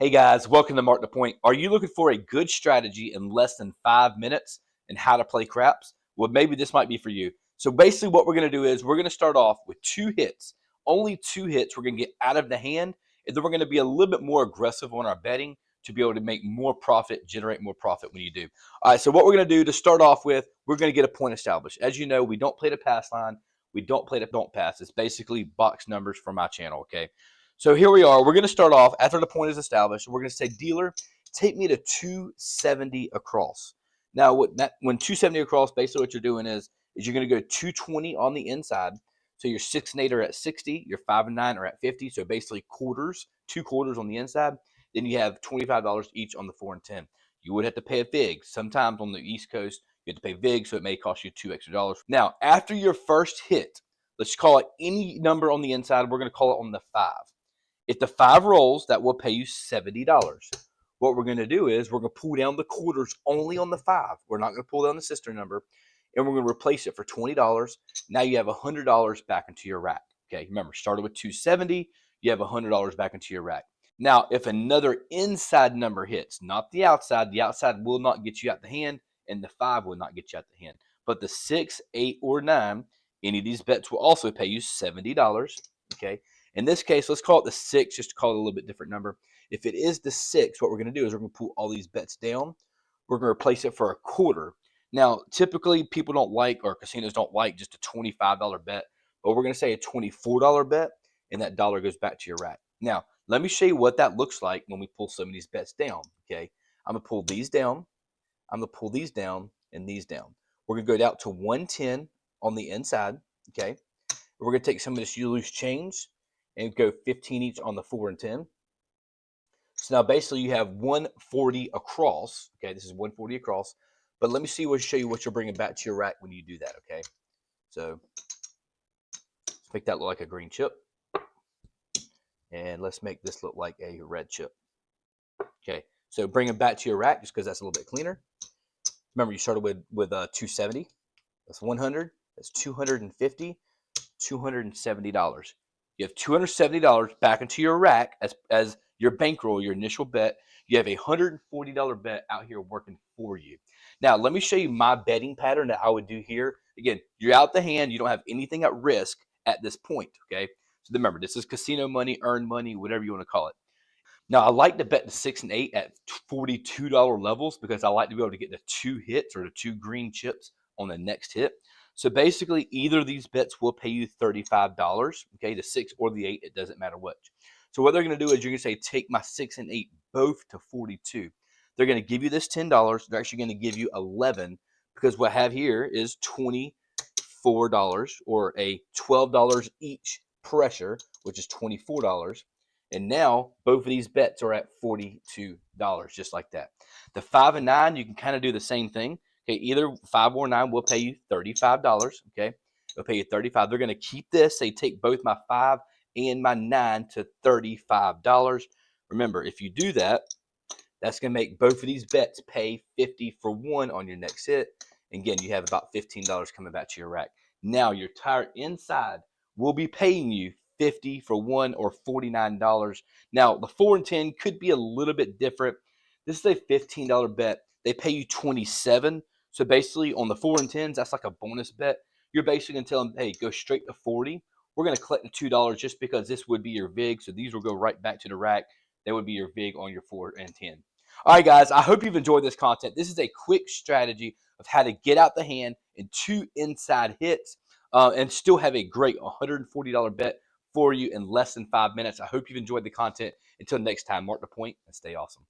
Hey guys, welcome to Mark the Point. Are you looking for a good strategy in less than 5 minutes and how to play craps? Well, maybe this might be for you. So basically what we're going to do is we're going to start off with 2 hits. Only 2 hits we're going to get out of the hand, and then we're going to be a little bit more aggressive on our betting to be able to make more profit, generate more profit when you do. All right, so what we're going to do to start off with, we're going to get a point established. As you know, we don't play the pass line. We don't play the don't pass. It's basically box numbers for my channel, okay? So here we are. We're going to start off after the point is established. We're going to say, dealer, take me to 270 across. Now, when 270 across, basically what you're doing is you're going to go 220 on the inside. So your 6 and 8 are at 60. Your 5 and 9 are at 50. So basically quarters, 2 quarters on the inside. Then you have $25 each on the 4 and 10. You would have to pay a vig. Sometimes on the East Coast, you have to pay vig, so it may cost you $2 extra. Now, after your first hit, let's call it any number on the inside. We're going to call it on the 5. If the 5 rolls, that will pay you $70. What we're going to do is we're going to pull down the quarters only on the 5. We're not going to pull down the sister number, and we're going to replace it for $20. Now you have $100 back into your rack. Okay, remember, started with 270, you have $100 back into your rack. Now, if another inside number hits, not the outside will not get you out the hand, and the 5 will not get you out the hand. But the 6, 8, or 9, any of these bets will also pay you $70. Okay. In this case, let's call it the 6, just to call it a little bit different number. If it is the 6, what we're going to do is we're going to pull all these bets down. We're going to replace it for a quarter. Now, typically, people don't like, or casinos don't like, just a $25 bet. But we're going to say a $24 bet, and that dollar goes back to your rack. Now, let me show you what that looks like when we pull some of these bets down. Okay, I'm going to pull these down. I'm going to pull these down and these down. We're going to go down to 110 on the inside. Okay, we're going to take some of this loose change and go 15 each on the 4 and 10. So now basically you have 140 across. Okay, this is 140 across. But let me show you what you're bringing back to your rack when you do that. Okay, so let's make that look like a green chip, and let's make this look like a red chip. Okay, so bring them back to your rack just because that's a little bit cleaner. Remember, you started with 270. That's 100. That's 250. $270. You have $270 back into your rack as your bankroll, your initial bet. You have a $140 bet out here working for you. Now, let me show you my betting pattern that I would do here. Again, you're out the hand. You don't have anything at risk at this point, okay? So remember, this is casino money, earned money, whatever you want to call it. Now, I like to bet the 6 and 8 at $42 levels because I like to be able to get the 2 hits or the 2 green chips on the next hit. So basically, either of these bets will pay you $35, okay, the 6 or the 8, it doesn't matter which. So what they're going to do is you're going to say, take my 6 and 8 both to 42. They're going to give you this $10. They're actually going to give you 11 because what I have here is $24 or a $12 each pressure, which is $24. And now both of these bets are at $42, just like that. The 5 and 9, you can kind of do the same thing. Okay, either 5 or 9 will pay you $35. Okay, they'll pay you $35. They're going to keep this. They take both my 5 and my 9 to $35. Remember, if you do that, that's going to make both of these bets pay 50 for one on your next hit. And again, you have about $15 coming back to your rack. Now, your entire inside will be paying you 50 for one or $49. Now, the 4 and 10 could be a little bit different. This is a $15 bet. They pay you 27. So basically on the 4 and 10s, that's like a bonus bet. You're basically going to tell them, hey, go straight to 40. We're going to collect the $2 just because this would be your vig. So these will go right back to the rack. That would be your vig on your 4 and 10. All right, guys, I hope you've enjoyed this content. This is a quick strategy of how to get out the hand in 2 inside hits and still have a great $140 bet for you in less than 5 minutes. I hope you've enjoyed the content. Until next time, mark the point and stay awesome.